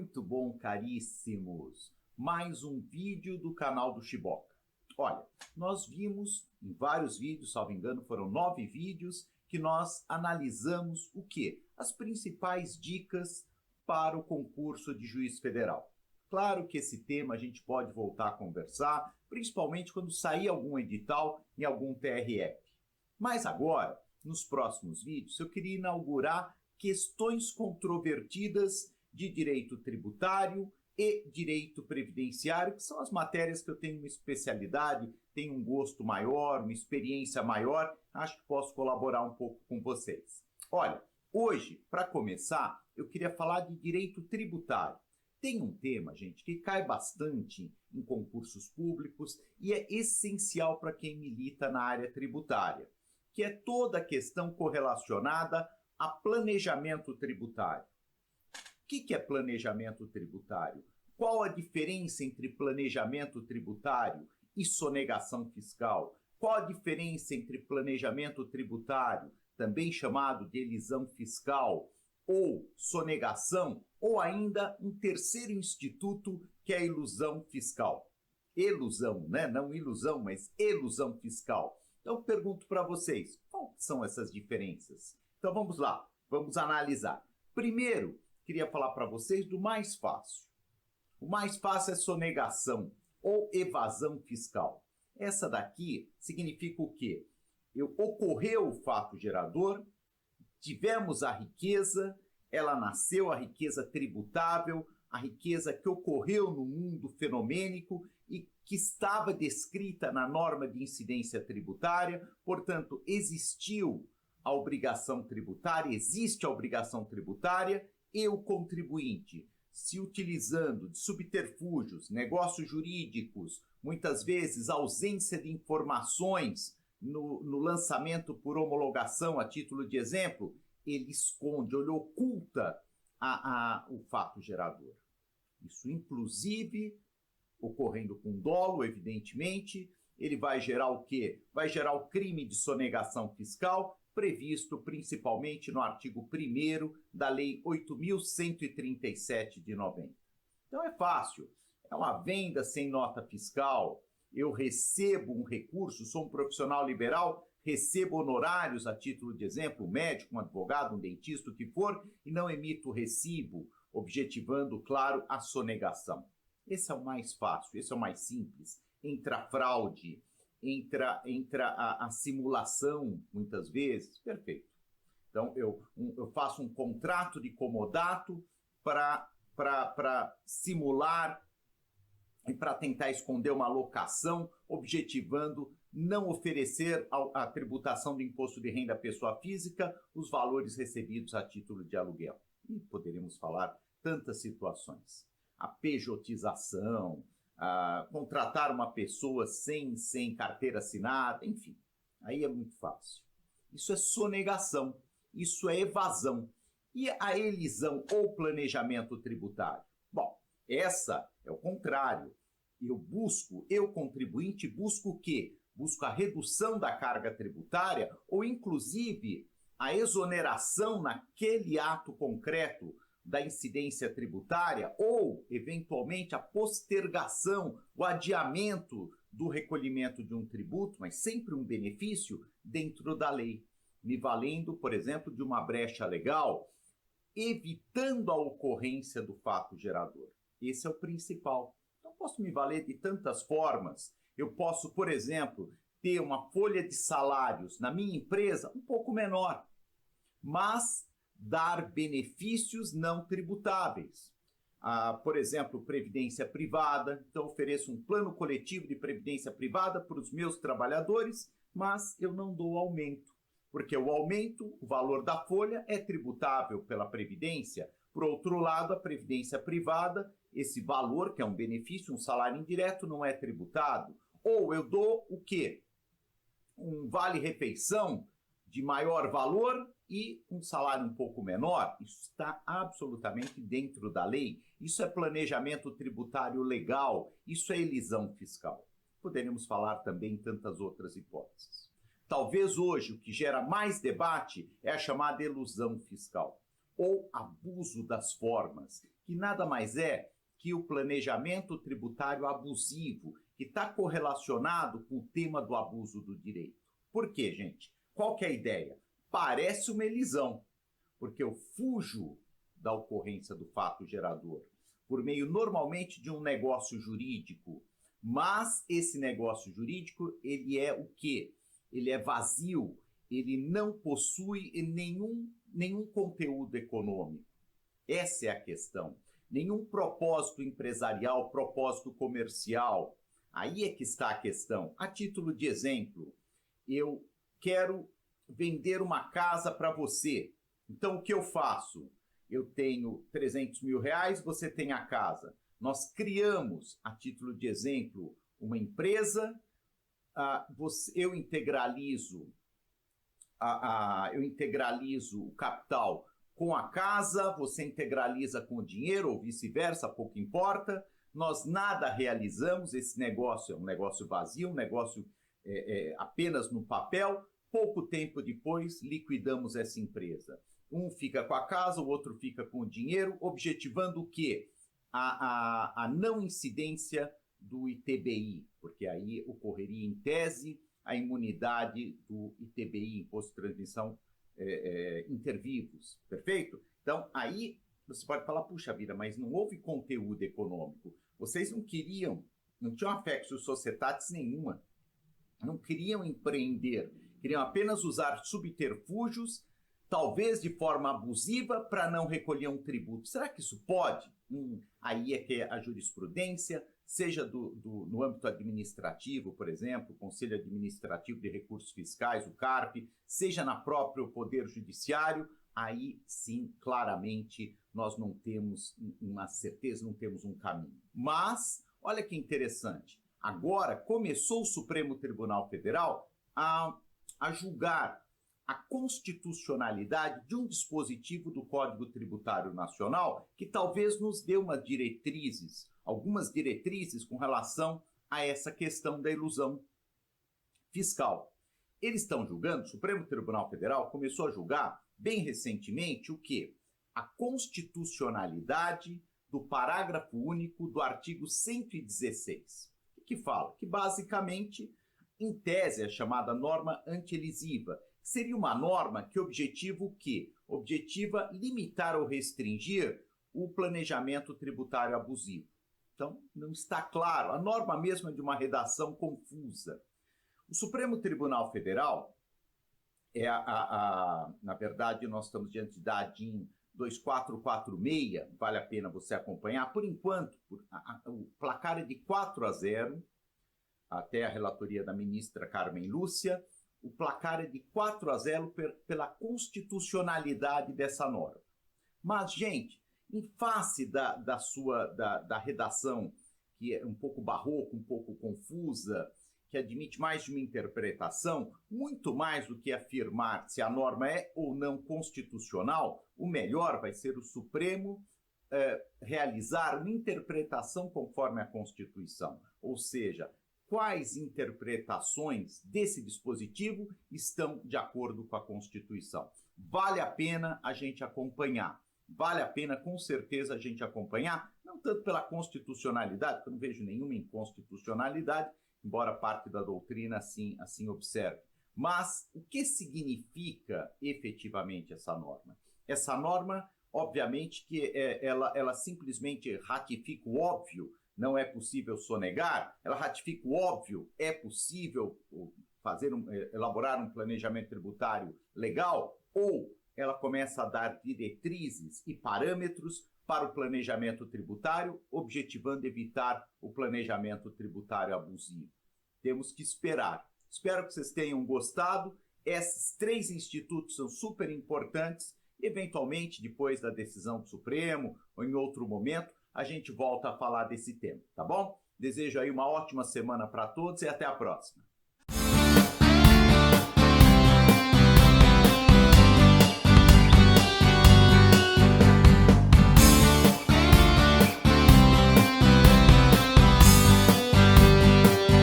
Muito bom, caríssimos! Mais um vídeo do canal do Chiboca. Olha, nós vimos em vários vídeos, salvo engano, foram 9 vídeos, que nós analisamos o quê? As principais dicas para o concurso de juiz federal. Claro que esse tema a gente pode voltar a conversar, principalmente quando sair algum edital em algum TRF. Mas agora, nos próximos vídeos, eu queria inaugurar questões controvertidas de direito tributário e direito previdenciário, que são as matérias que eu tenho uma especialidade, tenho um gosto maior, uma experiência maior, acho que posso colaborar um pouco com vocês. Olha, hoje, para começar, eu queria falar de direito tributário. Tem um tema, gente, que cai bastante em concursos públicos e é essencial para quem milita na área tributária, que é toda a questão correlacionada a planejamento tributário. O que é planejamento tributário? Qual a diferença entre planejamento tributário e sonegação fiscal? Qual a diferença entre planejamento tributário, também chamado de elisão fiscal, ou sonegação, ou ainda um terceiro instituto que é a ilusão fiscal? Elusão, né? Não ilusão, mas elusão fiscal. Então, eu pergunto para vocês, quais são essas diferenças? Então, vamos lá, vamos analisar. Primeiro, queria falar para vocês do mais fácil. O mais fácil é sonegação ou evasão fiscal. Essa daqui significa o quê? Ocorreu o fato gerador, tivemos a riqueza, ela nasceu, a riqueza tributável, a riqueza que ocorreu no mundo fenomênico e que estava descrita na norma de incidência tributária, portanto, existiu a obrigação tributária, existe a obrigação tributária e o contribuinte, se utilizando de subterfúgios, negócios jurídicos, muitas vezes ausência de informações no lançamento por homologação, a título de exemplo, ele esconde, ele oculta o fato gerador. Isso, inclusive, ocorrendo com dolo, evidentemente, ele vai gerar o quê? Vai gerar o crime de sonegação fiscal, previsto principalmente no artigo 1º da Lei 8.137 de 90. Então é fácil, é uma venda sem nota fiscal, eu recebo um recurso, sou um profissional liberal, recebo honorários a título de exemplo, um médico, um advogado, um dentista, o que for, e não emito recibo, objetivando, claro, a sonegação. Esse é o mais fácil, esse é o mais simples. Entra a fraude, entra a simulação, muitas vezes, perfeito. Então, eu faço um contrato de comodato para simular e para tentar esconder uma locação, objetivando não oferecer a tributação do imposto de renda à pessoa física os valores recebidos a título de aluguel. E poderíamos falar tantas situações. A pejotização, contratar uma pessoa sem carteira assinada, enfim, aí é muito fácil. Isso é sonegação, isso é evasão. E a elisão ou planejamento tributário? Bom, essa é o contrário. Eu contribuinte, busco o quê? Busco a redução da carga tributária ou, inclusive, a exoneração naquele ato concreto da incidência tributária ou, eventualmente, a postergação, o adiamento do recolhimento de um tributo, mas sempre um benefício dentro da lei, me valendo, por exemplo, de uma brecha legal, evitando a ocorrência do fato gerador. Esse é o principal. Então, posso me valer de tantas formas. Eu posso, por exemplo, ter uma folha de salários na minha empresa um pouco menor, mas dar benefícios não tributáveis. Por exemplo, previdência privada. Então, ofereço um plano coletivo de previdência privada para os meus trabalhadores, mas eu não dou aumento, porque o aumento, o valor da folha, é tributável pela Previdência. Por outro lado, a previdência privada, esse valor, que é um benefício, um salário indireto, não é tributado. Ou eu dou o quê? Um vale-refeição de maior valor e um salário um pouco menor. Isso está absolutamente dentro da lei. Isso é planejamento tributário legal. Isso é elisão fiscal. Poderíamos falar também em tantas outras hipóteses. Talvez hoje o que gera mais debate é a chamada elusão fiscal, ou abuso das formas, que nada mais é que o planejamento tributário abusivo, que está correlacionado com o tema do abuso do direito. Por quê, gente? Qual que é a ideia? Parece uma elisão, porque eu fujo da ocorrência do fato gerador por meio normalmente de um negócio jurídico, mas esse negócio jurídico, ele é o quê? Ele é vazio, ele não possui nenhum conteúdo econômico. Essa é a questão. Nenhum propósito empresarial, propósito comercial. Aí é que está a questão. A título de exemplo, eu quero vender uma casa para você. Então, o que eu faço? Eu tenho 300 mil reais, você tem a casa. Nós criamos, a título de exemplo, uma empresa, eu integralizo o capital com a casa, você integraliza com o dinheiro ou vice-versa, pouco importa. Nós nada realizamos, esse negócio é um negócio vazio, um negócio apenas no papel. Pouco tempo depois, liquidamos essa empresa. Um fica com a casa, o outro fica com o dinheiro, objetivando o quê? A não incidência do ITBI, porque aí ocorreria em tese a imunidade do ITBI, Imposto de Transmissão Intervivos, perfeito? Então, aí você pode falar, puxa vida, mas não houve conteúdo econômico. Vocês não queriam, não tinham affectio societatis nenhuma, não queriam empreender, queriam apenas usar subterfúgios, talvez de forma abusiva, para não recolher um tributo. Será que isso pode? Aí é que a jurisprudência, seja no âmbito administrativo, por exemplo, o Conselho Administrativo de Recursos Fiscais, o CARF, seja na próprio Poder Judiciário, aí sim, claramente, nós não temos uma certeza, não temos um caminho. Mas, olha que interessante, agora começou o Supremo Tribunal Federal a julgar a constitucionalidade de um dispositivo do Código Tributário Nacional que talvez nos dê algumas diretrizes com relação a essa questão da ilusão fiscal. Eles estão julgando, o Supremo Tribunal Federal começou a julgar bem recentemente o quê? A constitucionalidade do parágrafo único do artigo 116, que fala que basicamente, em tese, é chamada norma antielisiva. Seria uma norma que objetiva o quê? Objetiva limitar ou restringir o planejamento tributário abusivo. Então, não está claro. A norma mesmo é de uma redação confusa. O Supremo Tribunal Federal, na verdade, nós estamos diante da ADIM 2446, vale a pena você acompanhar. Por enquanto, o placar é de 4-0, até a relatoria da ministra Carmen Lúcia. O placar é de 4-0 pela constitucionalidade dessa norma. Mas, gente, em face da redação, que é um pouco barroca, um pouco confusa, que admite mais de uma interpretação, muito mais do que afirmar se a norma é ou não constitucional, o melhor vai ser o Supremo realizar uma interpretação conforme a Constituição, ou seja, quais interpretações desse dispositivo estão de acordo com a Constituição. Vale a pena a gente acompanhar. Vale a pena, com certeza, a gente acompanhar, não tanto pela constitucionalidade, porque eu não vejo nenhuma inconstitucionalidade, embora parte da doutrina assim observe. Mas o que significa efetivamente essa norma? Essa norma, obviamente, que ela simplesmente ratifica o óbvio. Não é possível sonegar, ela ratifica o óbvio, é possível elaborar um planejamento tributário legal, ou ela começa a dar diretrizes e parâmetros para o planejamento tributário, objetivando evitar o planejamento tributário abusivo. Temos que esperar. Espero que vocês tenham gostado. Esses 3 institutos são super importantes. Eventualmente, depois da decisão do Supremo, ou em outro momento, a gente volta a falar desse tema, tá bom? Desejo aí uma ótima semana para todos e até a próxima.